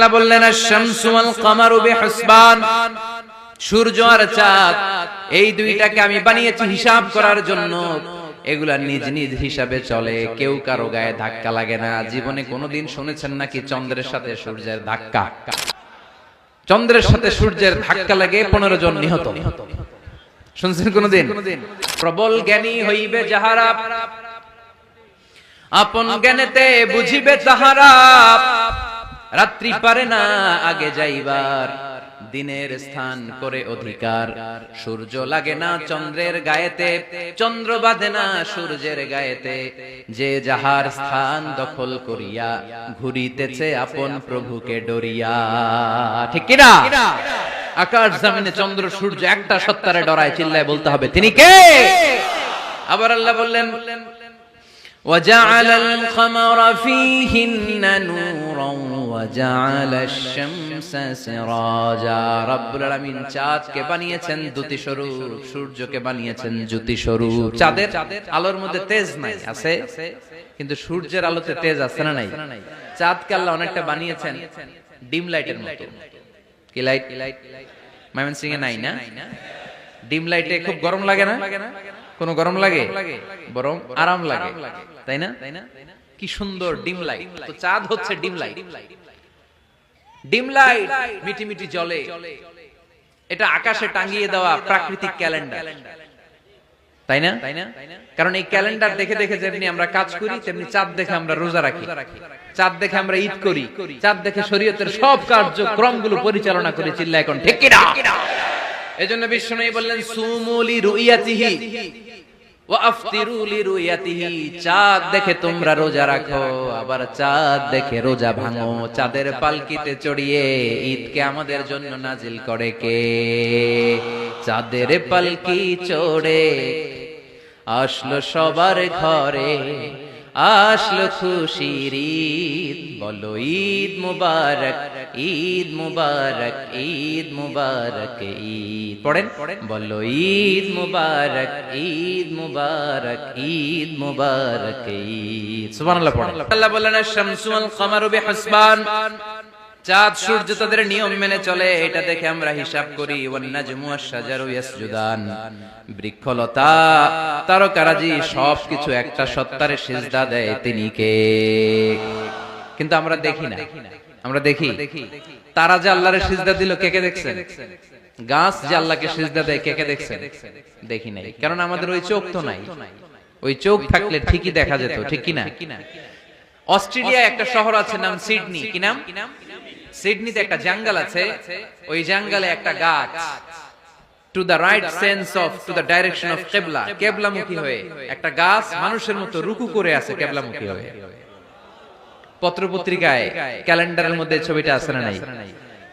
আল্লাহ বললেন আশ-শামসু ওয়াল কামারু বিহুসবান, সূর্য আর চাঁদ এই দুইটাকে আমি বানিয়েছি হিসাব করার জন্য। এগুলা নিজ নিজ হিসাবে চলে, কেউ কারো গায়ে ধাক্কা লাগে না। জীবনে কোনোদিন শুনেছেন নাকি চন্দ্রের সাথে সূর্যের ধাক্কা? চন্দ্রের সাথে সূর্যের ধাক্কা লাগে 15 জন নিহত। শুনছেন কোনোদিন? প্রবল জ্ঞানী হইবে যাহারা, আপন জ্ঞানেতে বুঝিবে তাহারা। রাত্রি পারে না আগে যাইবার, দিনের স্থান করে অধিকার। সূর্য লাগে না চন্দ্রের গায়েতে, চন্দ্র বাঁধে না সূর্যের গায়েতে। যে যাহার স্থান দখল করিয়া, ঘুরিতেছে আপন প্রভুকে ডরিয়া। ঠিক কিনা? আকাশ জমিনে চন্দ্র সূর্য একটা সত্তারে ডরায়, চিল্লায় বলতে হবে তিনি কে। আবার আল্লাহ বললেন وَجَعَلَ الْقَمَرَ فِيهِنَّ نُورًا وَجَعَلَ الشَّمْسَ سِرَاجًا। রব্বুল আলামিন চাঁদকে বানিয়েছেন দ্যুতি স্বরূপ, সূর্যকে বানিয়েছেন জ্যোতি স্বরূপ। চাঁদের আলোর মধ্যে তেজ নাই, আছে, কিন্তু সূর্যের আলোতে তেজ আছে না নাই? চাঁদকে আল্লাহ অনেকটা বানিয়েছেন ডিম লাইটের মতো। কি লাইট? ময়মনসিং এ নাই না? ডিম লাইটে খুব গরম লাগে না? কোন গরম লাগে? বরং আরাম লাগে, তাই না? কি সুন্দর ডিম লাইট। তো চাঁদ হচ্ছে ডিম লাইট। ডিম লাইট মিটি মিটি জ্বলে, এটা আকাশে টাঙিয়ে দেওয়া প্রাকৃতিক ক্যালেন্ডার, তাই না? কারণ এই ক্যালেন্ডার দেখে দেখে যেমনি আমরা কাজ করি, তেমনি চাঁদ দেখে আমরা রোজা রাখি, চাঁদ দেখে আমরা ঈদ করি, চাঁদ দেখে শরীয়তের সব কার্যক্রমগুলো পরিচালনা করি। চিল্লা এখন ঠিক কিনা? এজন্য বিশ্বনবী বললেন সুমু লিরুয়াতিহি ওয়া আফতিরু লিরুয়াতিহি। চাঁদ দেখে তোমরা রোজা রাখো, আবার চাঁদ দেখে রোজা ভাঙো। চাঁদের পালকিতে চড়িয়ে ঈদকে আমাদের জন্য নাজিল করে কে? চাঁদের পালকি চড়ে আসলো সবার ঘরে, আসলো খুশির ঈদ। বলো ঈদ মুবারক, ঈদ মুবারক, ঈদ মুবারক, ঈদ পড়েন, বলো ঈদ মুবারক, ঈদ মুবারক, ঈদ মুবারক, ঈদ। সুবহানাল্লাহ পড়েন। আল্লাহ বললেন আশ-শামসু ওয়াল কামারু বিহুসবান, চাঁদ সূর্য তাদের নিয়ম মেনে চলে, এটা দেখে আমরা হিসাব করি। ওয়ান নাজমু ওয়াশ-শাজারু ইয়াসজুদান, বৃক্ষলতা তারকারাজি সবকিছু একটা সত্তারে সিজদা দেয়, তিনি কে? কিন্তু আমরা দেখি না। আমরা দেখি তারা যে আল্লাহরে সিজদা দিল, কে কে দেখছেন? গাছ যে আল্লাহকে সিজদা দেয়, কে কে দেখছেন? দেখি নাই, কারণ আমাদের ওই চোখ তো নাই। ওই চোখ থাকলে ঠিকই দেখা যেত, ঠিক কিনা? অস্ট্রেলিয়া একটা শহর আছে নাম সিডনি। কি নাম? সিডনিতে একটা জঙ্গল আছে, ওই জঙ্গলে একটা গাছ to the right sense of to the direction of কিবলা, কিবলামুখী হয়ে একটা গাছ মানুষের মতো রুকু করে আছে কিবলামুখী হয়ে। পত্রপত্রিকায় ক্যালেন্ডারের মধ্যে ছবিটা আছে না নাই?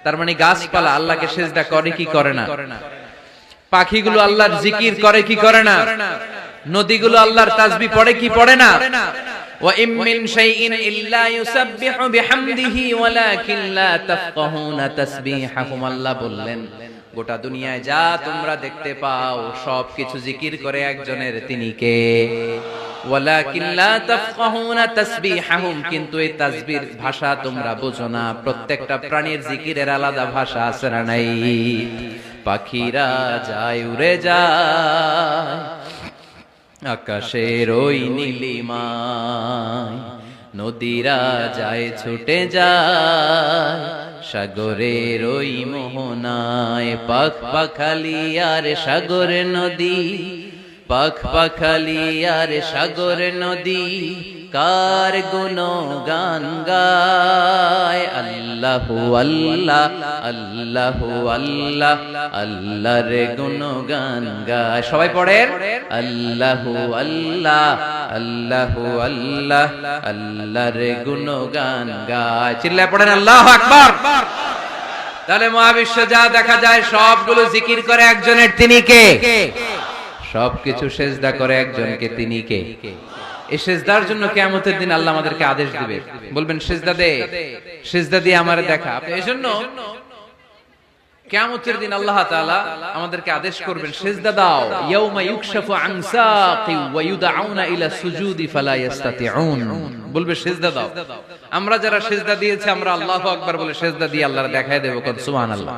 তার মানে গাছপালা আল্লাহকে সিজদা করে কি করে না? পাখিগুলো আল্লাহর জিকির করে কি করে না? নদীগুলো আল্লাহর তাসবিহ পড়ে কি পড়ে না? ওয়া ইম মিন শাইইন ইল্লা ইউসাব্বিহু বিহামদিহি ওয়ালাকিন লা তাফকাহুনা তাসবিহাহুম। আল্লাহ বললেন গোটা দুনিয়ায় যা তোমরা দেখতে পাও সবকিছু জিকির করে একজনের, তিনি কে? ওয়ালাকিন লা তাফকাহুনা তাসবিহাহুম, কিন্তু এই তাসবিহর ভাষা তোমরা বোঝো না। প্রত্যেকটা প্রাণীর জিকিরের আলাদা ভাষা আছে না নাই? পাখিরা যায় উড়ে যায় আকাশের ওই নীলিমায়, নদীরা যায় ছুটে যায় সাগরের ওই মোহনায়। পাখ পাখালি আর সাগর নদী, পাখ পাখালি আর সাগর নদী, কার গুণগান গায়। আল্লাহু আল্লাহ, আল্লাহু আল্লাহ, আল্লাহর গুণগান গায়। সবাই পড়েন আল্লাহু আল্লাহ, আল্লাহু আল্লাহ, আল্লাহর গুণগান গায়। চিল্লায় পড়েন আল্লাহু আকবার। তাহলে মহাবিশ্বে যা দেখা যায় সবগুলো জিকির করে একজনের, তিনি কে? সবকিছু সেজদা করে একজনকে, তিনি কে? এই সেজদার জন্য কিয়ামতের দিন আল্লাহ আমাদেরকে আদেশ দিবে, বলবেন সেজদা দে, সেজদা দিয়ে আমারে দেখা। এই জন্য কিয়ামতের দিন আল্লাহ তাআলা আমাদেরকে আদেশ করবেন সিজদা দাও, ইয়াউমা ইউকশাফু আন সাকি ওয়া ইউদআউনা ইলা সুজুদি ফালা ইস্তাতিউন, বলবে সিজদা দাও। আমরা যারা সিজদা দিয়েছি আমরা আল্লাহু আকবার বলে সিজদা দিয়ে আল্লাহর দেখায় দেব, কোন সুবহানাল্লাহ।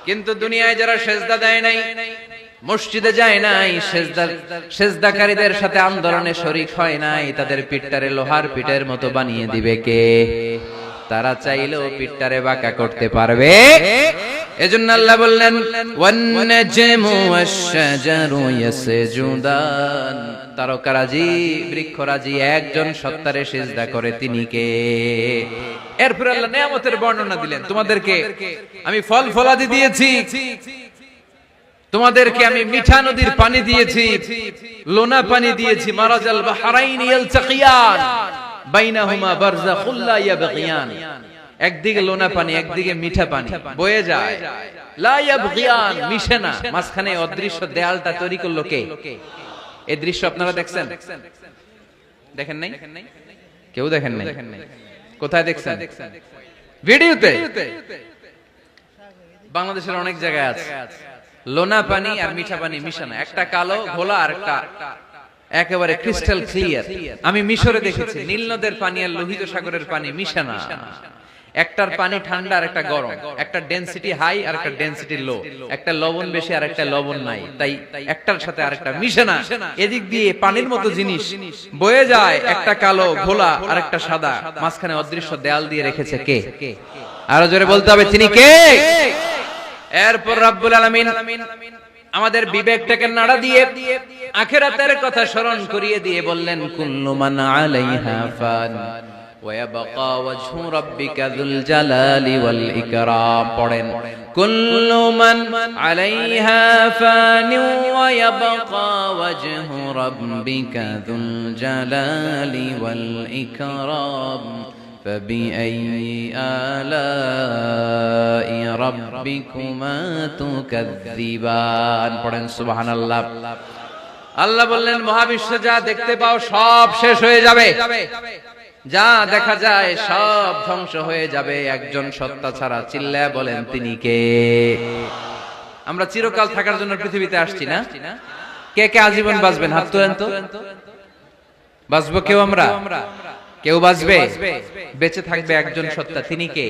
কিন্তু দুনিয়ায় যারা সিজদা দেয় নাই, মসজিদে যায় নাই, সিজদাকারীদের সাথে আন্দোলনে শরীক হয় নাই, তাদের পিঠটারে লোহার পিঠের মতো বানিয়ে দিবে কে? তারা চাইলেও পিঠটারে বাঁকা করতে পারবে? এজন্য আল্লাহ বললেন ওয়ান নাজমু ওয়াশ-শাজারু ইয়াসজুদান, তারকারাজি বৃক্ষরাজি একজন সত্তারে সিজদা করে, তিনি কে? এরপর আল্লাহ নিয়ামতের বর্ণনা দিলেন, তোমাদেরকে আমি ফল ফলাদি দিয়েছি, তোমাদেরকে আমি মিঠা নদীর পানি দিয়েছি, লোনা পানি দিয়েছি, মারাজাল বাহরাইন ইয়ালতাকিয়ান বাইনাহুমা বারযাখুল লা ইয়াবগিয়ান, একদিকে লোনা পানি একদিকে মিঠা পানি বয়ে যায়, লা ইয়াবগিয়ান, মিশে না, মাঝখানে অদৃশ্য দেয়ালটা তৈরি করলো কে? এই দৃশ্য আপনারা দেখছেন? দেখেন নাই? কেউ দেখেন নাই? কোথায় দেখছেন? ভিডিওতে। বাংলাদেশের অনেক জায়গায় আছে লোনা পানি আর মিঠা পানি মিশানো, একটা কালো ঘোলা আর একটা একেবারে ক্রিস্টাল ক্লিয়ার। আমি মিশরে দেখেছি নীল নদের পানি আর লোহিত সাগরের পানি মিশানা, একটার পানি ঠান্ডা আর একটা গরম, একটা ডেনসিটি হাই আর একটা ডেনসিটি লো, একটা লবণ বেশি আর একটা লবণ নাই, তাই একটার সাথে আরেকটা মিশানা। এদিক দিয়ে পানির মতো জিনিস বয়ে যায়, একটা কালো ঘোলা আর একটা সাদা, মাঝখানে অদৃশ্য দেয়াল দিয়ে রেখেছে কে? আরো জোরে বলতে হবে, তিনি কে? এরপর রাব্বুল আলামিন আমাদের বিবেকটাকে নাড়া দিয়ে আখিরাতের কথা স্মরণ করিয়ে দিয়ে বললেন কুল্লু মান আলাইহা ফান ওয়া ইয়াবকা ওয়াজহু রাব্বিকা যুল জালালি ওয়াল ইকরাম। পড়েন কুল্লু মান আলাইহা ফান ওয়া ইয়াবকা ওয়াজহু রাব্বিকা যুল জালালি ওয়াল ইকরাম فبأي آلاء ربكما تكذبان। পড়েন সুবহানাল্লাহ। আল্লাহ বললেন মহাবিশ্বে যা দেখতে পাও সব শেষ হয়ে যাবে, যা দেখা যায় সব ধ্বংস হয়ে যাবে একজন সত্তা ছাড়া। চিল্লায়া বলেন তিনি কে? আমরা চিরকাল থাকার জন্য পৃথিবীতে আসছি না? কে কে আজীবন বাঁচবেন? হাত তোলেন তো। বাঁচবো কেউ? আমরা কেউ বাঁচবে? বেঁচে থাকবে একজন সত্তা, তিনি কে?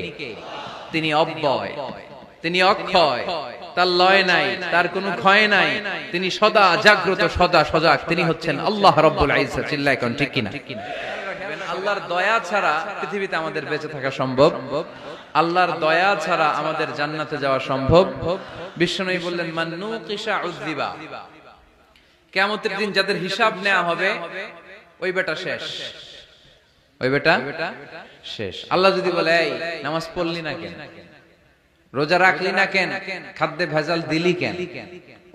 তিনি অব্যয়, তিনি অক্ষয়, তার লয় নাই, তার কোনো ক্ষয় নাই, তিনি সদা জাগ্রত, সদা সজাগ, তিনি হচ্ছেন আল্লাহ রাব্বুল ইজ্জত। চিল্লায় কোন ঠিক কিনা? আল্লাহর দয়া ছাড়া পৃথিবীতে আমাদের বেঁচে থাকা সম্ভব, আল্লাহর দয়া ছাড়া আমাদের জান্নাতে যাওয়া সম্ভব। বিশ্বনবী বললেন মান নুকিশা উযযিবা, কিয়ামতের দিন যাদের হিসাব নেওয়া হবে ওই বেটা শেষ, ওই বেটা শেষ। আল্লাহ যদি বলে এই নামাজ পড়লি না কেন, রোজা রাখলি না কেন, খাদ্যে ভেজাল দিলি কেন,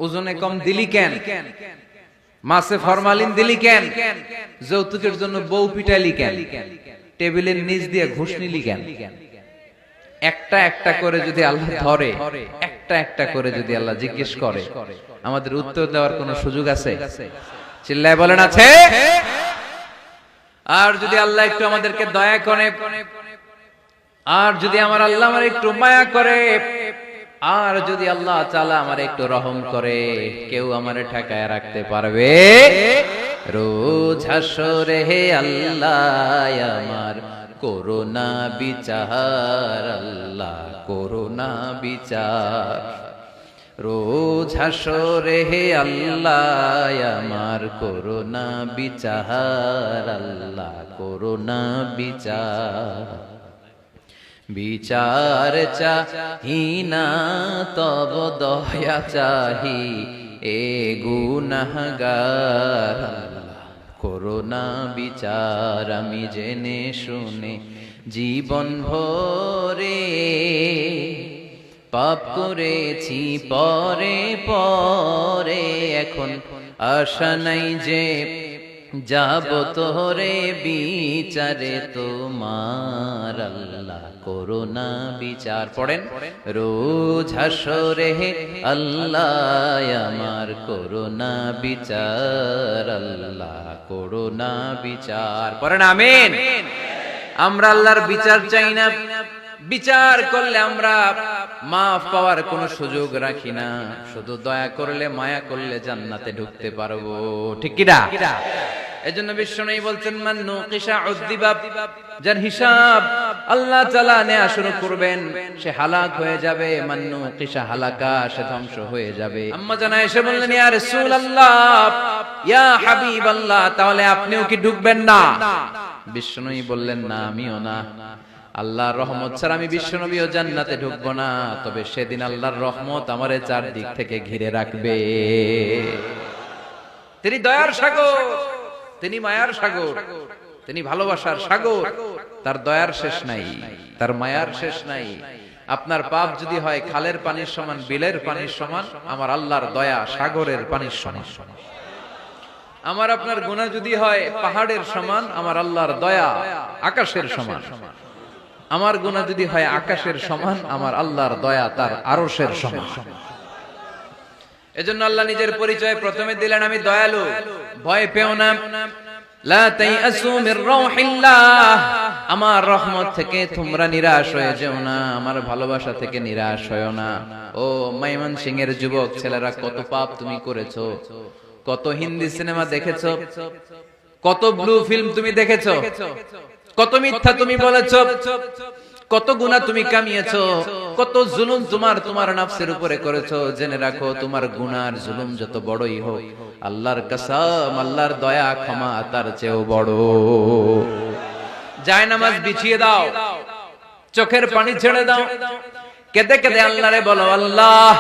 ওজনে কম দিলি কেন, মাছে ফরমালিন দিলি কেন, যৌতুকের জন্য বউ পিটাইলি কেন, টেবিলের নিচ দিয়ে ঘুষ নিলি কেন, একটা একটা করে যদি আল্লাহ ধরে, একটা একটা করে যদি আল্লাহ জিজ্ঞেস করে, আমাদের উত্তর দেওয়ার কোনো সুযোগ আছে? চিল্লায় বলেন আছে? আর যদি আল্লাহ একটু আমাদেরকে দয়া করে, আর যদি আমার আল্লাহ আমার একটু মায়া করে, আর যদি আল্লাহ তাআলা আমার একটু রহম করে, কেউ আমারে ঠেকায় রাখতে পারবে? রোজ হাসরে হে আল্লাহ আমার করোনা বিচার, আল্লাহ করোনা বিচার। রোজ হাসরে হে আল্লাহ আমার করোনা বিচার, আল্লাহ করোনা বিচার। বিচার চাহি না তব দয়া চাহি এ গুনাহগার, আল্লাহ করোনা বিচার। আমি জেনে শুনে জীবন ভরে পাপ করেছি পরে পরে, এখন আশা নাই যে যাব তোরে বিচারে তোমার, আল্লাহ করোনা বিচার। পড়েন রোজ হাসরে হে আল্লাহ আমার করোনা বিচার, আল্লাহ করোনা বিচার। পড়েন আমিন। আমরা আল্লাহর বিচার চাই না, বিচার করলে আমরা মাফ পাওয়ার কোনো সুযোগ রাখি না, শুধু দয়া করলে মায়া করলে জান্নাতে ঢুকতে পারবো, ঠিক কি না? এজন্য বিশ্বনবী বলছেন মান নুকিশা উযযিবা, যার হিসাব আল্লাহ তাআলা নেয়া শুরু করবেন সে হালাক হয়ে যাবে, মান নুকিশা হালাকা, সে ধ্বংস হয়ে যাবে। আম্মা জানা এসে বললেন ইয়া রাসূলুল্লাহ, ইয়া হাবিবাল্লাহ, তাহলে আপনিও কি ঢুকবেন না? বিশ্বনবী বললেন না, আমিও না। আল্লাহর রহমত ছাড়া আমি বিশ্বনবীও জান্নাতে ঢুকবো না, তবে সেদিন আল্লাহর রহমত আমারে চারদিক থেকে ঘিরে রাখবে। তিনি দয়ার সাগর, তিনি মায়ার সাগর, তিনি ভালোবাসার সাগর। তার দয়ার শেষ নাই, তার মায়ার শেষ নাই। আপনার পাপ যদি হয় খালের পানির সমান, বিলের পানির সমান, আমার আল্লাহর দয়া সাগরের পানির সমান। আমার আপনার গুনাহ যদি হয় পাহাড়ের সমান, আমার আল্লাহর দয়া আকাশের সমান। আমার গুনাহ যদি হয় আকাশের সমান, আমার আল্লাহর দয়া তার আরশের সমান। এজন্য আল্লাহ নিজের পরিচয় প্রথমে দিলেন, আমি দয়ালু, ভয় পেও না। লা তাইআসু মির রাউহিল্লাহ, আমার রহমত থেকে তোমরা নিরাশ হয়ে যেও না, আমার ভালোবাসা থেকে নিরাশ হয়ো না। ও ময়মনসিংহের যুবক ছেলেরা, কত পাপ তুমি করেছো, কত হিন্দি সিনেমা দেখেছো, কত ব্লু ফিল্ম তুমি দেখেছো, কত মিথ্যা তুমি বলেছো, কত গুনাহ তুমি কামিয়েছো, কত জুলুম তোমার নফসের উপরে করেছো। জেনে রাখো, তোমার গুনার জুলুম যত বড়ই হোক, আল্লাহর কসম, আল্লাহর দয়া ক্ষমা তার চেয়েও বড়। জায়নামাজ বিছিয়ে দাও, চোখের পানি ছেড়ে দাও, কেঁদে কেঁদে আল্লাহরে বলো, আল্লাহ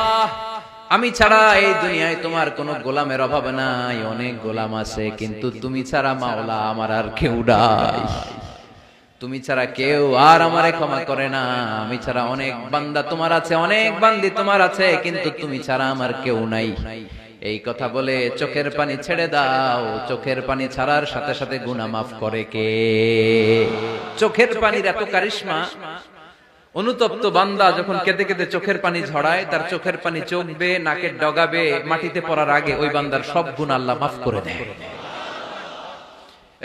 আমি ছাড়া এই দুনিয়ায় তোমার কোনো গোলামের অভাব নাই, অনেক গোলাম আছে, কিন্তু তুমি ছাড়া মাওলা আমার আর কেউ নাই। তুমি ছাড়া কেউ আর আমারে ক্ষমা করে না। আমি ছাড়া অনেক বান্দা তোমার আছে, অনেক বান্দি তোমার আছে, কিন্তু তুমি ছাড়া আমার কেউ নাই। এই কথা বলে চোখের পানি ছেড়ে দাও। চোখের পানি ছাড়ার সাথে সাথে গুনাহ মাফ করে কে? চোখের পানির এত কারিশমা, অনুতপ্ত বান্দা যখন কেঁদে কেঁদে চোখের পানি ঝরায়, তার চোখের পানি চোখ বেয়ে নাকের ডগাবে মাটিতে পড়ার আগে ওই বান্দার সব গুনাহ আল্লাহ মাফ করে দেয়।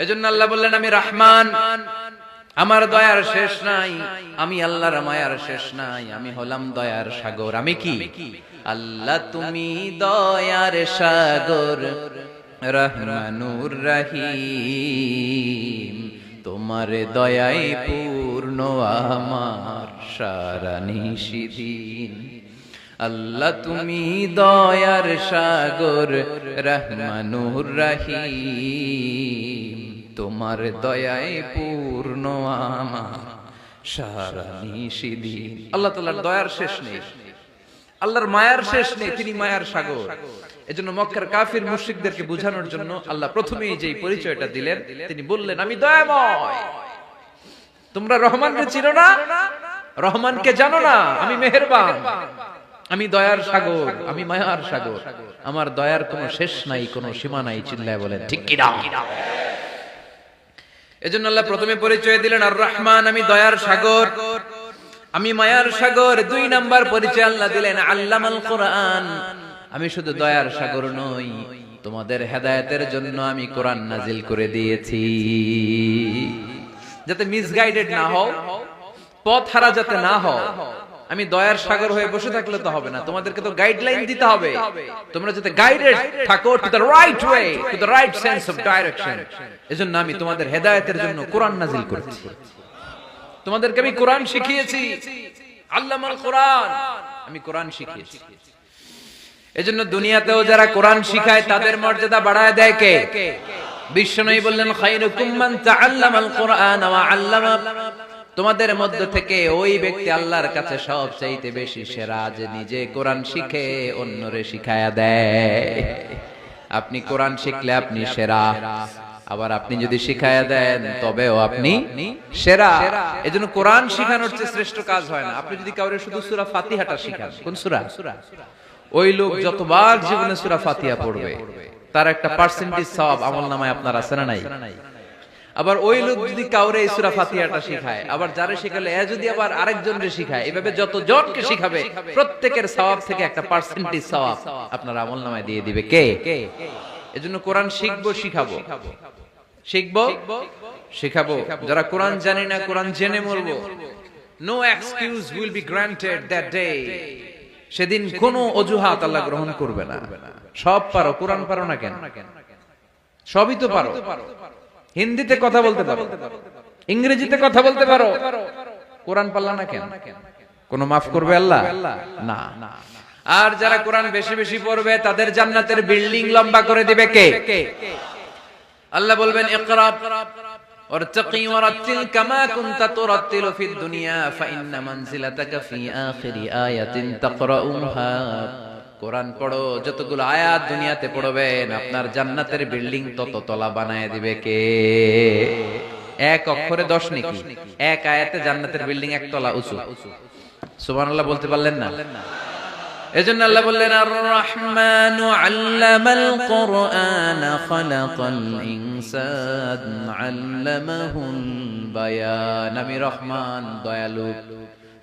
এজন্য আল্লাহ বললেন, আমি রহমান, আমার দয়ার শেষ নাই, আমি আল্লাহর মায়ার শেষ নাই, আমি হলাম দয়ার সাগর। আমি কি? আল্লাহ তুমি দয়ার সাগর, রহমানুর রহিম, তোমার দয়ায় পূর্ণ আমার সারা নিশিদিন। আল্লাহ তুমি দয়ার সাগর, রহমানুর রহিম, তোমার দয়ায় পূর্ণ আমার সারা নিশিদিন। আল্লাহ তাআলার দয়ার শেষ নেই, আল্লাহর মায়ার শেষ নেই, তিনি মায়ার সাগর। এজন্য মক্কার কাফির মুশরিকদেরকে বোঝানোর জন্য আল্লাহ প্রথমেই যে পরিচয়টা দিলেন, তিনি বললেন, আমি দয়াময়। তোমরা রহমানকে চিনো না, রহমানকে জানো না, আমি মেহেরবান, আমি দয়ার সাগর, আমি মায়ার সাগর, আমার দয়ার কোনো শেষ নাই, কোনো সীমা নাই। চিল্লায় বলেন ঠিক কি না? এজন্য আল্লাহ প্রথমে পরিচয় দিলেন আর রহমান, আমি দয়ার সাগর, আমি মায়ার সাগর। 2 নাম্বার পরিচয় আল্লাহ দিলেন আল্লামাল কোরআন, আমি শুধু দয়ার সাগর নই, তোমাদের হেদায়েতের জন্য আমি কোরআন নাজিল করে দিয়েছি, যাতে মিসগাইডেড না হও, পথ হারা যাতে না হও। আমি দয়ার সাগর হয়ে বসে থাকলে তো হবে না, তোমাদেরকে তো গাইডলাইন দিতে হবে, তোমরা যাতে গাইডেড থাকো to the right way, to the right sense of direction. এজন্য আমি তোমাদের হেদায়েতের জন্য কোরআন নাজিল করেছি, তোমাদেরকে আমি কোরআন শিখিয়েছি। আল্লামাল কোরআন, আমি কোরআন শিখিয়েছি। এজন্য দুনিয়াতেও যারা কোরআন শিখায় তাদের মর্যাদা বাড়ায় দেয় কে? বিশ্বনবী বললেন, খায়রুকুম মান তাআল্লামাল কোরআন ওয়া আল্লামা, তোমাদের মধ্য থেকে ওই ব্যক্তি আল্লাহর কাছে সবচেয়ে বেশি সেরা, যে নিজে কোরআন শিখে অন্যরে শিখায়া দেয়। আপনি কোরআন শিখলে আপনি সেরা, আবার আপনি যদি শিখায়া দেন তবেও আপনি সেরা। এজন্য কোরআন শিখানোর চেয়ে শ্রেষ্ঠ কাজ হয় না। আপনি যদি কাউরে শুধু সূরা ফাতিহাটা শিখান, কোন সূরা, ওই লোক যতবার জীবনে সূরা ফাতিহা পড়বে তার একটা পার্সেন্টেজ সওয়াব আমলনামায় আপনার আছে না নাই? আবার ওই লোক যদি কাউরে এই সূরা ফাতিহাটা শিখায়, আবার যারে শিখালে এ যদি আবার আরেকজনকে শিখায়, এভাবে যত জনকে শিখাবে প্রত্যেকের সওয়াব থেকে একটা পার্সেন্টেজ সওয়াব আপনার আমলনামায় দিয়ে দিবে কে? এজন্য কোরআন শিখবো, শিখাবো, শিখবো, শিখাবো। যারা কোরআন জানি না, কোরআন জেনে মরবো। No excuse will be granted that day. সেদিন কোনো অজুহাত আল্লাহ গ্রহণ করবে না। সব পারো, কোরআন পারো না কেন? সবই তো পারো। হিন্দিতে কথা বলতে পারো, ইংরেজিতে কথা বলতে পারো, কোরআন পারলা না কেন? কোন মাফ করবে আল্লাহ? না। আর যারা কোরআন বেশি বেশি পড়বে তাদের জান্নাতের বিল্ডিং লম্বা করে দিবে কে? আল্লাহ বলবেন ইকরা ওয়ারতাকি ওয়ারাতিল কামা কুনতা তুরাতিলু ফিদ দুনিয়া ফাইন্না মানজিলাতাকা ফি আখিরি আয়াতিন তাকরাউহা। কোরআন পড়ো, যতগুলো আয়াত দুনিয়াতে পড়বেন আপনার জান্নাতের বিল্ডিং তত তলা বানায় দিবে কে? এক অক্ষরে 10 নেকি, এক আয়াতে জান্নাতের বিল্ডিং এক তলা উঁচু। সুবহানাল্লাহ বলতে পারলেন না? এজন্য আল্লাহ বললেন আর রহমানু আল্লামাল কুরআন খালাকাল ইনসান আল্লামাহুল বায়ান। আমি রহমান, দয়ালু।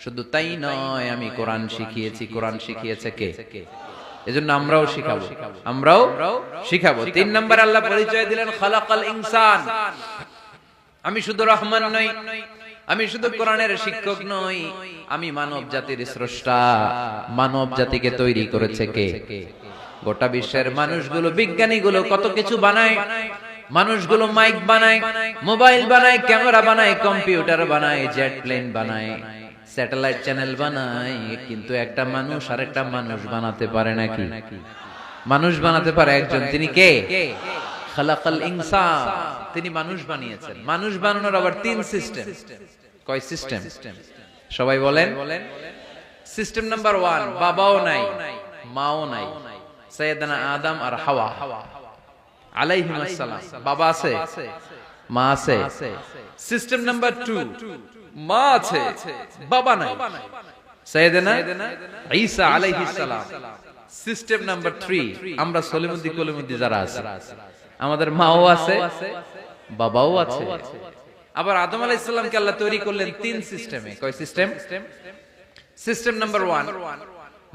শুধু তাই নয়, আমি কোরআন শিখিয়েছি। কোরআন শিখিয়েছে কে? এজন্য আমরাও শিখাবো, আমরাও শিখাবো। 3 নম্বর আল্লাহ পরিচয় দিলেন খালাকাল ইনসান। আমি শুধু রহমান নই, আমি শুধু কোরআনের শিক্ষক নই, আমি মানব জাতির স্রষ্টা। মানব জাতিকে তৈরি করেছে কে? গোটা বিশ্বের মানুষগুলো, বিজ্ঞানীগুলো কত কিছু বানায়। মানুষগুলো মাইক বানায়, মোবাইল বানায়, ক্যামেরা বানায়, কম্পিউটার বানায়, জেট প্লেন বানায়, স্যাটেলাইট চ্যানেল বানায়, কিন্তু একটা মানুষ আরেকটা মানুষ বানাতে পারে নাকি? মানুষ বানাতে পারে একজন, তিনি কে? খালাকাল ইনসান। তিনি মানুষ বানিয়েছেন। মানুষ বানানোর আবার 3 সিস্টেম। কয় সিস্টেম? সবাই বলেন। সিস্টেম নাম্বার 1, বাবাও নাই, মাও নাই, সাইয়েদনা আদম আর হাওয়া আলাইহিস সালাম। বাবা আছে, মা আছে। সিস্টেম নাম্বার 2, মা আছে, বাবা নাই, সাইয়েদনা ঈসা আলাইহিস সালাম। সিস্টেম নাম্বার 3, আমরা সলিমুদ্দি কলিমুদ্দি যারা আছে, আমাদের মাও আছে, বাবাও আছে। আবার আদম আলাইহিস সালামকে আল্লাহ তৈরি করলেন 3 সিস্টেমে। কয় সিস্টেম? সিস্টেম নাম্বার 1,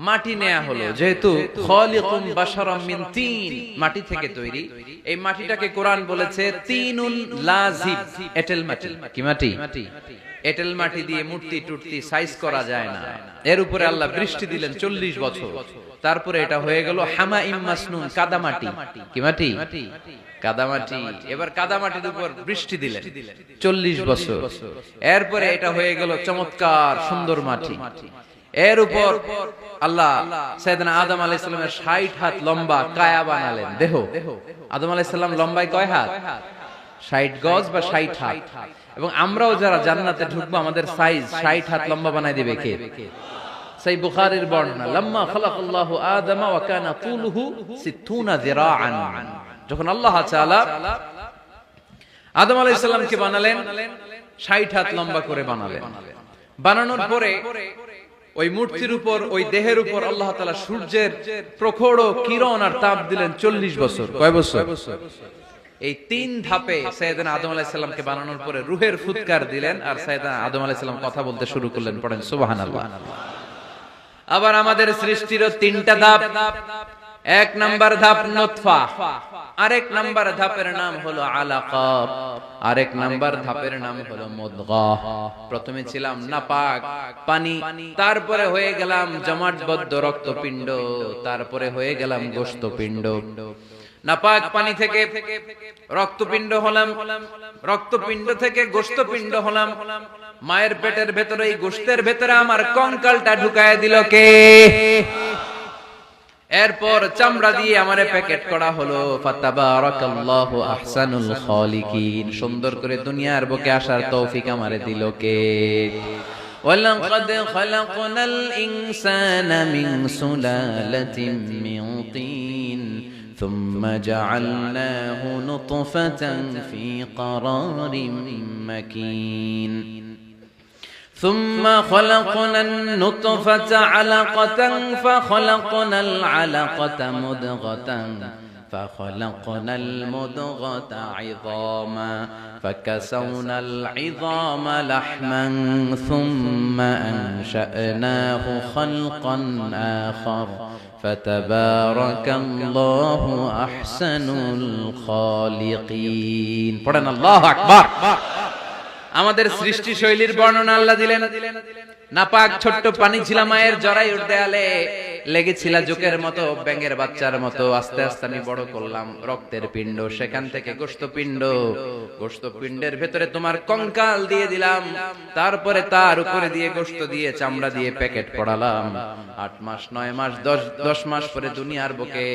মাটি নেয়া হলো। যেহেতু খালিকুম বাশারাম মিন তিন, মাটি থেকে তৈরি। এই মাটিটাকে কোরআন বলেছে তিনুন লাজিব, এঁটেল মাটি। কি মাটি? এঁটেল মাটি দিয়ে মূর্তি টুর্তি সাইজ করা যায় না। এর উপরে আল্লাহ বৃষ্টি দিলেন 40 বছর। তারপরে এটা হয়ে গেল হামাইম মাসনুন, কাদামাটি। কি মাটি? কাদামাটি। এবার কাদামাটির উপর বৃষ্টি দিলেন 40 বছর। এরপরে এটা হয়ে গেল চমৎকার সুন্দর মাটি। এর উপর আল্লাহ সাইয়েদনা আদম আলাইহিস সালামের 60 হাত লম্বা কায়া বানালেন, দেহ। আদম আলাইহিস সালাম লম্বায় কয় হাত? 60 গজ বা 60 হাত। এবং আমরাও যারা জান্নাতে ঢুকবো আমাদের সাইজ 60 হাত লম্বা বানাই দিবে কে? সেই বুখারীর বর্ণনা, লাম্মা খালাকাল্লাহু আদম ওয়া কানা তুলুহু 60 যিরাআন। যখন আল্লাহ তাআলা আদম আলাইহিস সালামকে বানালেন 60 হাত লম্বা করে বানালেন। বানানোর পরে ওই মূর্তির উপর, ওই দেহের উপর আল্লাহ তাআলা সূর্যের প্রখর কিরণ আর তাপ দিলেন 40 বছর। কয় বছর? এই 3 ধাপে সাইয়েদনা আদম আলাইহিস সালামকে বানানোর পরে রূহের ফুৎকার দিলেন আর সাইয়েদনা আদম আলাইহিস সালাম কথা বলতে শুরু করলেন। পড়েন সুবহানাল্লাহ। আবার আমাদের সৃষ্টিরও 3টা ধাপ। 1 নাম্বার ধাপ নুতফা, আরেক নাম্বার ধাপের নাম হলো আলাকা, আরেক নাম্বার ধাপের নাম হলো মুদগাহ। প্রথমে ছিলাম নাপাক পানি, তারপরে হয়ে গেলাম জমাটবদ্ধ রক্তপিণ্ড, তারপরে হয়ে গেলাম গোশতপিণ্ড। নাপাক পানি থেকে রক্তপিণ্ড হলাম, রক্তপিণ্ড থেকে গোশতপিণ্ড হলাম। মায়ের পেটের ভেতরে, এই গোশতের ভেতরে আমার কঙ্কালটা ঢুকায় দিল কে? এরপর চামড়া দিয়ে আমারে প্যাকেট করা হলো। ফাতাবারাকাল্লাহু আহসানুল খালিকিন। সুন্দর করে দুনিয়ার বুকে আসার তৌফিক আমারে দিল কে? ওয়ালাকাদ খালাকনাল ইনসানা মিন সুলালাতিন মিন তিন থুম্মা জাআলনাহু নুতফাতান ফি ক্বারারিন মাকিন ثم خلقنا النطفة علقة فخلقنا العلقة مضغة فخلقنا المضغة عظاما فكسونا العظام لحما ثم أنشأناه خلقا آخر فتبارك الله أحسن الخالقين. পড়েন আল্লাহু আকবার। আমাদের সৃষ্টি শৈলীর বর্ণনা আল্লাহ দিলেন। নাপাক ছোট্ট পানি ছিল মায়ের জরায়ুর দেয়ালে, লেগেছিল জোকের মতো, ব্যাঙের বাচ্চার মতো। আস্তে আস্তে আমি বড় করলাম রক্তের পিণ্ড, সেখান থেকে গোশতপিণ্ড, গোশতপিণ্ডের ভেতরে তোমার কঙ্কাল দিয়ে দিলাম, তারপরে তার উপরে দিয়ে গোশত দিয়ে চামড়া দিয়ে প্যাকেট পড়ালাম। 8 মাস 9 মাস 10 মাস পরে দুনিয়ার বুকে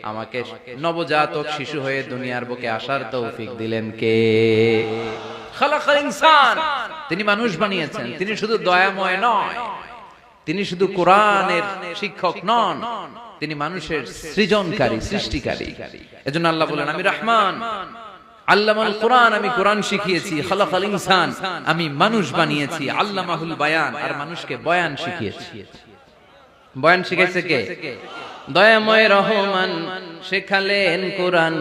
আমাকে নবজাতক শিশু হয়ে দুনিয়ার বুকে আসার তৌফিক দিলেন কে? খালাকাল ইনসান, তিনি মানুষ বানিয়েছেন। তিনি শুধু দয়াময় নয়, তিনি শুধু কোরআনের শিক্ষক নন, তিনি মানুষের সৃজনকারী, সৃষ্টিকারী। এজন্য আল্লাহ বলেন আমি রহমান, আল্লামাল কোরআন, আমি কোরআন শিখিয়েছি। খালাকাল ইনসান, আমি মানুষ বানিয়েছি। আল্লামাহুল বায়ান, আর মানুষকে বয়ান শিখিয়েছি। বয়ান শিখাইছে কে? দয়াময় রহমান শেখালেন কোরআন,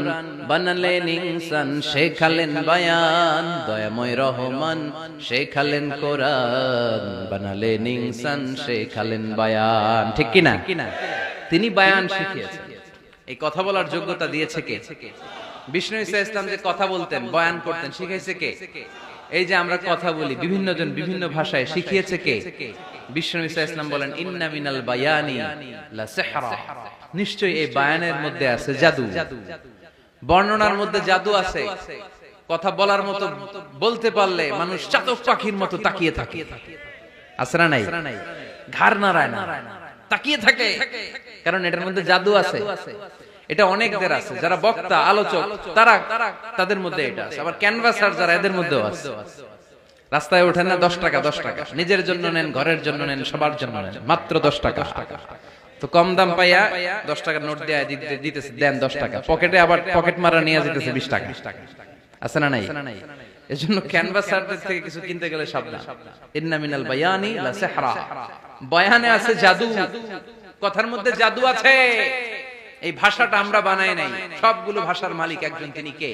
বানালেন ইনসান, শেখালেন বায়ান। দয়াময় রহমান শেখালেন কোরআন, বানালেন ইনসান, শেখালেন বায়ান। ঠিক কিনা? তিনি বায়ান শিখিয়েছেন। এই কথা বলার যোগ্যতা দিয়েছে কে? বিষ্ণু ঈসা ইসলাম যে কথা বলতেন, বয়ান করতেন, শিখাইছে কে? এই যে আমরা কথা বলি বিভিন্ন জন বিভিন্ন ভাষায়, শিখিয়েছে কে? বিষ্ণু ঈসা ইসলাম বলেন ইন্না মিনাল বায়ানি লা সিহরা, নিশ্চয়ই এই বায়ানের মধ্যে আছে জাদু, বর্ণনার মধ্যে জাদু আছে। কথা বলার মতো, বলতে পারলে মানুষ চাতক পাখির মতো তাকিয়ে থাকে। আছে না নাই? ঘাড় নাড়ায় না, তাকিয়ে থাকে, কারণ এটার মধ্যে জাদু আছে। এটা অনেকদের আছে, যারা বক্তা আলোচক তারা, তাদের মধ্যে এটা আছে। আবার ক্যানভাসার যারা, এদের মধ্যেও আছে। রাস্তায় ওঠেন না 10 টাকা 10 টাকা, নিজের জন্য নেন, ঘরের জন্য নেন, সবার জন্য নেন, মাত্র 10 টাকা। তো কম দাম পাইয়া 10 টাকার নোট দিয়ে দিতেছে, দেন 10 টাকা, পকেটে আবার পকেট মারা নিয়ে যেতেছে 20 টাকা। আছে না নাই? এজন্য ক্যানভাসারদের থেকে কিছু কিনতে গেলে সাবধান। ইন্না মিনাল বায়ানি লা সিহরা, বয়ানে আছে জাদু, কথার মধ্যে জাদু আছে। এই ভাষাটা আমরা বানাই নাই, সবগুলো ভাষার মালিক একজন, তিনি কে?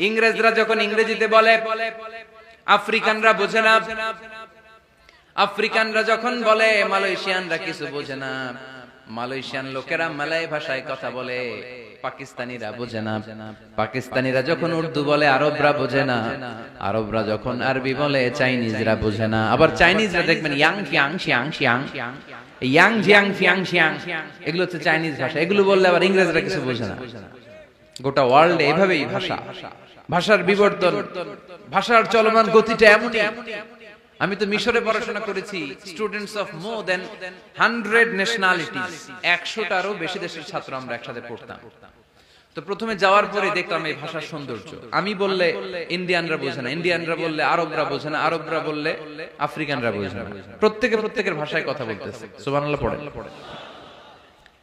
ইংরেজরা যখন ইংরেজিতে বলে আফ্রিকানরা বোঝে না, আফ্রিকানরা যখন বলে মালয়েশিয়ানরা কিছু বোঝে না, মালয়েশিয়ান লোকেরা মালয় ভাষায় কথা বলে, পাকিস্তানিরা বোঝে না, পাকিস্তানিরা যখন উর্দু বলে আরবরা বোঝে না, আরবরা যখন আরবি বলে চাইনিজরা বোঝে না। আবার চাইনিজরা দেখবেন ইয়াং ফিয়াং শিয়াং শিয়াং, ইয়াং জিয়াং ফিয়াং শিয়াং, এগুলো হচ্ছে চাইনিজ ভাষা। এগুলো বললে আবার ইংরেজরা কিছু বোঝে না। গোটা ওয়ার্ল্ডে এভাবেই ভাষা, ভাষার বিবর্তন, ভাষার চলমান গতিটা এমনই। আমি তো মিশরে পড়াশোনা করেছি, students of more than 100 nationalities, 100টারও বেশি দেশের ছাত্র আমরা একসাথে পড়তাম। তো প্রথমে যাওয়ার পরে দেখলাম এই ভাষার সৌন্দর্য। আমি বললে ইন্ডিয়ানরা বোঝে না, ইন্ডিয়ানরা বললে আরবরা বোঝে না, আরবরা বললে আফ্রিকানরা বোঝে না। প্রত্যেকের ভাষায় কথা বলতেছে। সুবহানাল্লাহ পড়েন।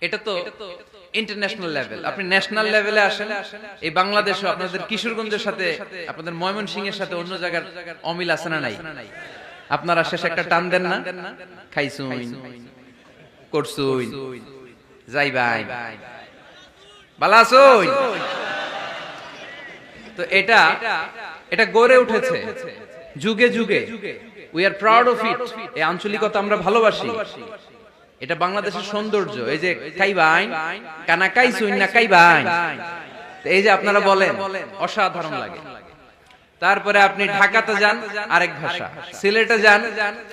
এটা তো ইন্টারন্যাশনাল লেভেল। আপনি ন্যাশনাল লেভেলে আসেন, এই বাংলাদেশে আপনাদের কিশোরগঞ্জের সাথে, আপনাদের ময়মনসিংহের সাথে অন্য জায়গার অমিল আছে না নাই? আপনারা শেষে একটা টান দেন না, খাইছুই করছুই যাইবাই বালাসুই। তো এটা গড়ে উঠেছে যুগে যুগে। We are proud of it. এই আঞ্চলিকতা আমরা ভালোবাসি, এটা বাংলাদেশের সৌন্দর্য। এই যে কাইবাই কানা কাইছুই না কাইবাই, এই যে আপনারা বলেন, অসাধারণ লাগে। তারপরে আপনি ঢাকাতে যান, আরেক ভাষা। সিলেটে যান,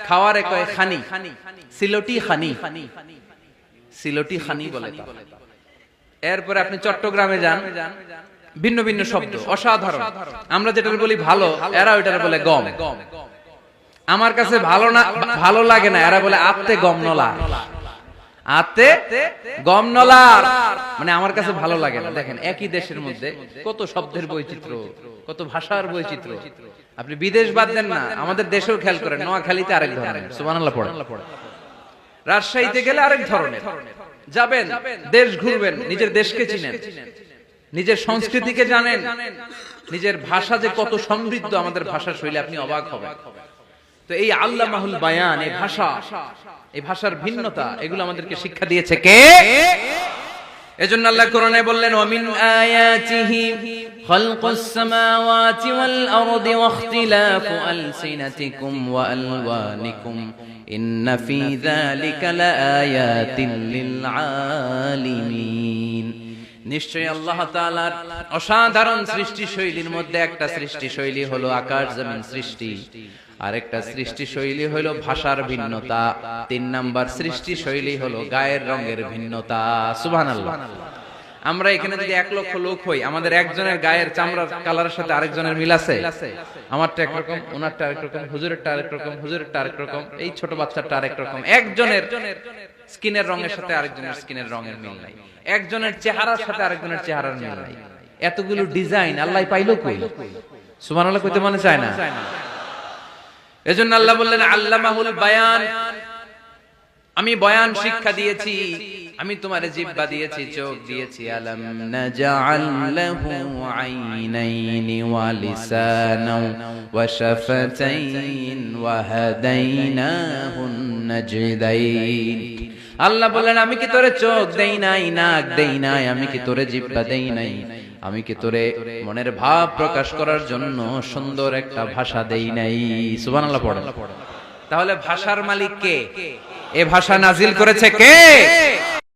খাওয়ারে কয় খানি, সিলটি খানি, সিলটি খানি বলে। এরপরে আপনি চট্টগ্রামে যান, ভিন্ন ভিন্ন শব্দ, অসাধারণ। আমরা যেটা বলি ভালো, এরা ওইটার বলে গম। আমার কাছে ভালো না, ভালো লাগে না, এরা বলে আত্তে গম নলা, আত্তে গম নলার, মানে আমার কাছে ভালো লাগে না। দেখেন একই দেশের মধ্যে কত শব্দের বৈচিত্র্য, কত ভাষার বৈচিত্র্য। আপনি বিদেশ বাদ দেন না, আমাদের দেশেও খেয়াল করেন, নোয়াখালীতে আরেক ধরনের, সুবহানাল্লাহ পড়েন। রাজশাহীতে গেলে আরেক ধরনের। যাবেন, দেশ ঘুরবেন, নিজের দেশকে চিনেন, নিজের সংস্কৃতিকে জানেন, নিজের ভাষা যে কত সমৃদ্ধ, আমাদের ভাষা শৈলী, আপনি অবাক হবেন। তো এই আল্লামাহুল বায়ান, এই ভাষা, এই ভাষার ভিন্নতা, এগুলো আমাদেরকে শিক্ষা দিয়েছে কে? এজন্য আল্লাহ কোরআনে বললেন ওয়ামিন আয়াতিহি খালকুস সামাওয়াতি ওয়াল আরদি ওয়াখতিলাফু আলসিনাতিকুম ওয়া আলওয়ানিকুম ইন্না ফী যালিকা লাআয়াতিন লিল আলিমিন। নিশ্চয়ই আল্লাহ তাআলার অসাধারণ সৃষ্টি শৈলীর মধ্যে একটা সৃষ্টি শৈলী হলো আকাশ জমিন সৃষ্টি, আরেকটা সৃষ্টি শৈলী হলো ভাষার ভিন্নতা, 3 নাম্বার সৃষ্টি শৈলী হলো গায়ের রঙের ভিন্নতা। সুবহানাল্লাহ। আমরা এখানে যদি 1 লক্ষ লোক হই, আমাদের একজনের গায়ের চামড়ার কালারের সাথে আরেকজনের মিল আছে? আমারটা একরকম, ওনারটা আরেক রকম, হুজুরেরটা আরেক রকম, হুজুরেরটা আরেক রকম, এই ছোট বাচ্চাটা আরেক রকম। একজনের স্কিনের রঙের সাথে আরেকজনের স্কিনের রঙের মিল নাই, একজনের চেহারার সাথে আরেকজনের চেহারার মিল নাই। এতগুলো ডিজাইন আল্লাহ পাইলো কই? সুবহানাল্লাহ কইতে মনে চায় না? এজন্য আল্লাহ বললেন আল্লামাহুল বায়ান, আমি বয়ান শিক্ষা দিয়েছি, আমি তোমারে জিহ্বা দিয়েছি, চোখ দিয়েছি। আলাম নাজআল লাহু আইনাইনি ওয়া লিসানাও ওয়া শাফাতাইন ওয়া হাদাইনাহুন নাজদাইন। আল্লাহ বললেন আমি কি তোরে চোখ দেই নাই, নাক দেই নাই, আমি কি তোরে জিহ্বা দেই নাই, আমি কি তোরে মনের ভাব প্রকাশ করার জন্য সুন্দর একটা ভাষা দেই নাই? সুবহানাল্লাহ পড়েন। তাহলে ভাষার মালিক কে? এ ভাষা নাজিল করেছে কে?